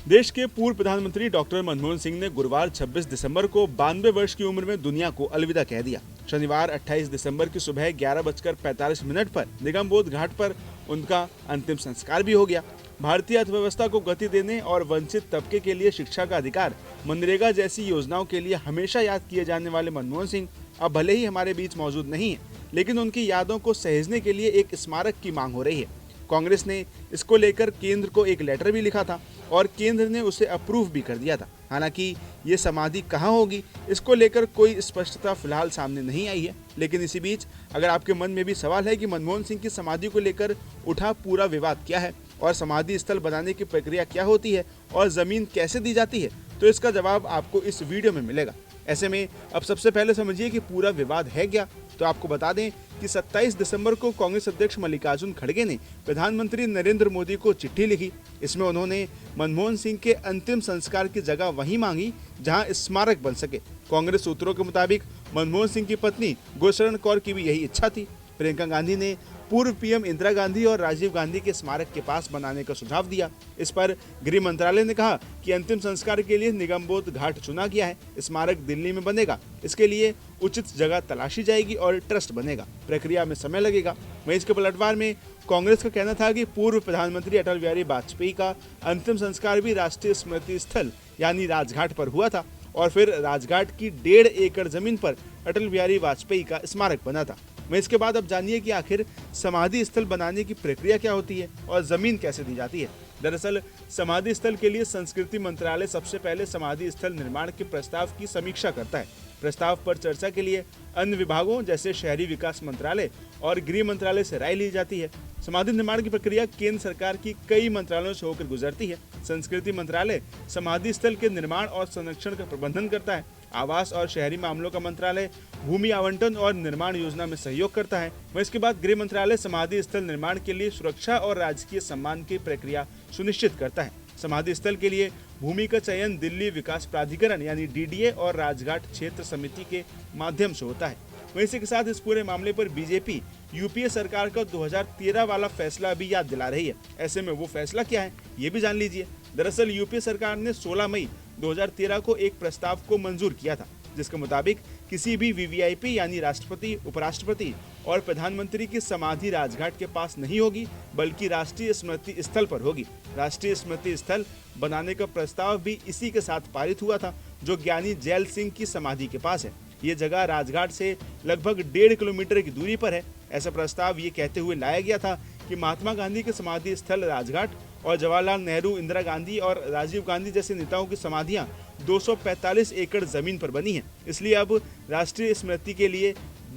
देश के पूर्व प्रधानमंत्री डॉक्टर मनमोहन सिंह ने गुरुवार 26 दिसंबर को 92 वर्ष की उम्र में दुनिया को अलविदा कह दिया। शनिवार 28 दिसंबर की सुबह 11:45 पर निगमबोध घाट पर उनका अंतिम संस्कार भी हो गया। भारतीय अर्थव्यवस्था को गति देने और वंचित तबके के लिए शिक्षा का अधिकार, मनरेगा जैसी योजनाओं के लिए हमेशा याद किए जाने वाले मनमोहन सिंह अब भले ही हमारे बीच मौजूद नहीं है, लेकिन उनकी यादों को सहेजने के लिए एक स्मारक की मांग हो रही है। कांग्रेस ने इसको लेकर केंद्र को एक लेटर भी लिखा था और केंद्र ने उसे अप्रूव भी कर दिया था। हालांकि ये समाधि कहाँ होगी, इसको लेकर कोई स्पष्टता फिलहाल सामने नहीं आई है। लेकिन इसी बीच अगर आपके मन में भी सवाल है कि मनमोहन सिंह की समाधि को लेकर उठा पूरा विवाद क्या है और समाधि स्थल बनाने की प्रक्रिया क्या होती है और जमीन कैसे दी जाती है, तो इसका जवाब आपको इस वीडियो में मिलेगा। ऐसे में अब सबसे पहले समझिए कि पूरा विवाद है क्या। तो आपको बता दें कि 27 दिसंबर को कांग्रेस अध्यक्ष मल्लिकार्जुन खड़गे ने प्रधानमंत्री नरेंद्र मोदी को चिट्ठी लिखी। इसमें उन्होंने मनमोहन सिंह के अंतिम संस्कार की जगह वहीं मांगी जहां स्मारक बन सके। कांग्रेस सूत्रों के मुताबिक मनमोहन सिंह की पत्नी गुरशरण कौर की भी यही इच्छा थी। प्रियंका गांधी ने पूर्व पीएम इंदिरा गांधी और राजीव गांधी के स्मारक के पास बनाने का सुझाव दिया। इस पर गृह मंत्रालय ने कहा कि अंतिम संस्कार के लिए निगमबोध घाट चुना गया है। स्मारक दिल्ली में बनेगा, इसके लिए उचित जगह तलाशी जाएगी और ट्रस्ट बनेगा। प्रक्रिया में समय लगेगा। वहीं इसके पलटवार में कांग्रेस का कहना था कि पूर्व प्रधानमंत्री अटल बिहारी वाजपेयी का अंतिम संस्कार भी राष्ट्रीय स्मृति स्थल यानी राजघाट पर हुआ था और फिर राजघाट की 1.5 एकड़ जमीन पर अटल बिहारी वाजपेयी का स्मारक बना था। मैं इसके बाद अब जानिए कि आखिर समाधि स्थल बनाने की प्रक्रिया क्या होती है और जमीन कैसे दी जाती है। दरअसल समाधि स्थल के लिए संस्कृति मंत्रालय सबसे पहले समाधि स्थल निर्माण के प्रस्ताव की समीक्षा करता है। प्रस्ताव पर चर्चा के लिए अन्य विभागों जैसे शहरी विकास मंत्रालय और गृह मंत्रालय से राय ली जाती है। समाधि निर्माण की प्रक्रिया केंद्र सरकार की कई मंत्रालयों से होकर गुजरती है। संस्कृति मंत्रालय समाधि स्थल के निर्माण और संरक्षण का प्रबंधन करता है। आवास और शहरी मामलों का मंत्रालय भूमि आवंटन और निर्माण योजना में सहयोग करता है। वहीं इसके बाद गृह मंत्रालय समाधि स्थल निर्माण के लिए सुरक्षा और राजकीय सम्मान की प्रक्रिया सुनिश्चित करता है। समाधि स्थल के लिए भूमि का चयन दिल्ली विकास प्राधिकरण यानी डीडीए और राजघाट क्षेत्र समिति के माध्यम से होता है। वहीं इसी के साथ इस पूरे मामले पर बीजेपी यूपीए सरकार का 2013 वाला फैसला भी याद दिला रही है। ऐसे में वो फैसला क्या है, ये भी जान लीजिए। दरअसल यूपीए सरकार ने 16 मई 2013 को एक प्रस्ताव को मंजूर किया था, जिसके मुताबिक किसी भी वीवीआईपी यानी राष्ट्रपति, उपराष्ट्रपति और प्रधानमंत्री की समाधि राजघाट के पास नहीं होगी, बल्कि राष्ट्रीय स्मृति स्थल पर होगी। राष्ट्रीय स्मृति स्थल बनाने का प्रस्ताव भी इसी के साथ पारित हुआ था, जो ज्ञानी जैल सिंह की समाधि के पास है। ये जगह राजघाट से लगभग 1.5 किलोमीटर की दूरी पर है। ऐसा प्रस्ताव ये कहते हुए लाया गया था कि महात्मा गांधी के समाधि स्थल राजघाट और जवाहरलाल नेहरू, इंदिरा गांधी और राजीव गांधी जैसे नेताओं की समाधियां 245 एकड़ जमीन पर बनी हैं। इसलिए अब राष्ट्रीय स्मृति के लिए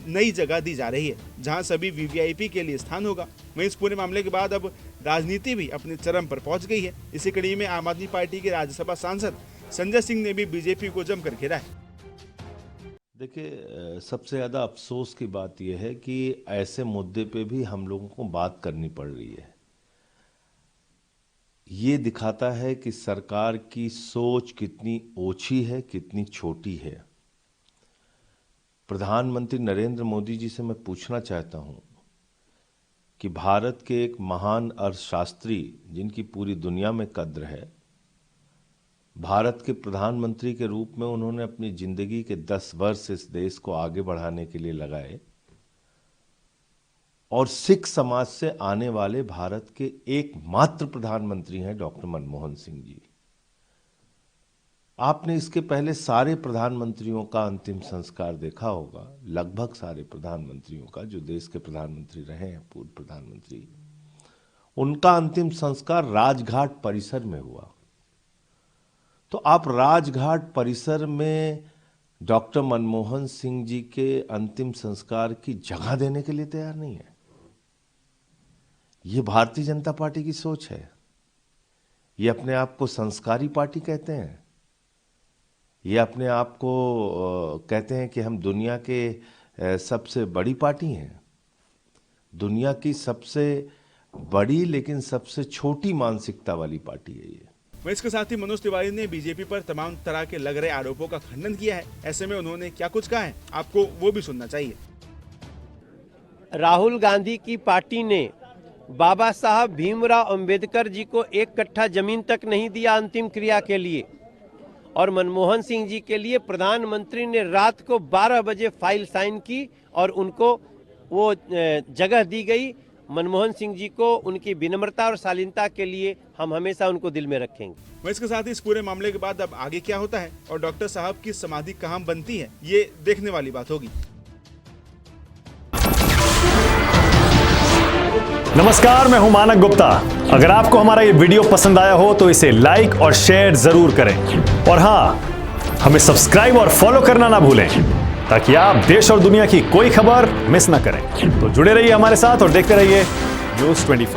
नई जगह दी जा रही है, जहां सभी वीवीआईपी के लिए स्थान होगा। वहीं इस पूरे मामले के बाद अब राजनीति भी अपने चरम पर पहुंच गई है। इसी कड़ी में आम आदमी पार्टी के राज्यसभा सांसद संजय सिंह ने भी बीजेपी को जमकर घेरा है। देखिए, सबसे ज़्यादा अफसोस की बात यह है कि ऐसे मुद्दे पे भी हम लोगों को बात करनी पड़ रही है। ये दिखाता है कि सरकार की सोच कितनी ओछी है, कितनी छोटी है। प्रधानमंत्री नरेंद्र मोदी जी से मैं पूछना चाहता हूँ कि भारत के एक महान अर्थशास्त्री जिनकी पूरी दुनिया में कद्र है, भारत के प्रधानमंत्री के रूप में उन्होंने अपनी जिंदगी के 10 वर्ष इस देश को आगे बढ़ाने के लिए लगाए और सिख समाज से आने वाले भारत के एकमात्र प्रधानमंत्री हैं डॉक्टर मनमोहन सिंह जी। आपने इसके पहले सारे प्रधानमंत्रियों का अंतिम संस्कार देखा होगा, लगभग सारे प्रधानमंत्रियों का, जो देश के प्रधानमंत्री रहे हैं, पूर्व प्रधानमंत्री, उनका अंतिम संस्कार राजघाट परिसर में हुआ। तो आप राजघाट परिसर में डॉक्टर मनमोहन सिंह जी के अंतिम संस्कार की जगह देने के लिए तैयार नहीं है। ये भारतीय जनता पार्टी की सोच है। ये अपने आप को संस्कारी पार्टी कहते हैं। ये अपने आप को कहते हैं कि हम दुनिया के सबसे बड़ी पार्टी हैं। दुनिया की सबसे बड़ी लेकिन सबसे छोटी मानसिकता वाली पार्टी है ये। वहीं इसके साथ ही मनोज तिवारी ने बीजेपी पर तमाम तरह के लग रहे आरोपों का खंडन किया है। ऐसे में उन्होंने क्या कुछ कहा है, आपको वो भी सुनना चाहिए। राहुल गांधी की पार्टी ने बाबा साहब भीमराव अंबेडकर जी को 1 कट्ठा जमीन तक नहीं दिया अंतिम क्रिया के लिए, और मनमोहन सिंह जी के लिए प्रधानमंत्री ने रात को 12 बजे फाइल साइन की और उनको वो जगह दी गई। मनमोहन सिंह जी को उनकी विनम्रता और शालीनता के लिए हम हमेशा उनको दिल में रखेंगे। वहीं इसके साथ ही इस पूरे मामले के बाद अब आगे क्या होता है और डॉक्टर साहब की समाधि कहाँ बनती है, ये देखने वाली बात होगी। नमस्कार, मैं हूं मानक गुप्ता। अगर आपको हमारा ये वीडियो पसंद आया हो तो इसे लाइक और शेयर जरूर करें, और हाँ, हमें सब्सक्राइब और फॉलो करना ना भूलें ताकि आप देश और दुनिया की कोई खबर मिस ना करें। तो जुड़े रहिए हमारे साथ और देखते रहिए News 24।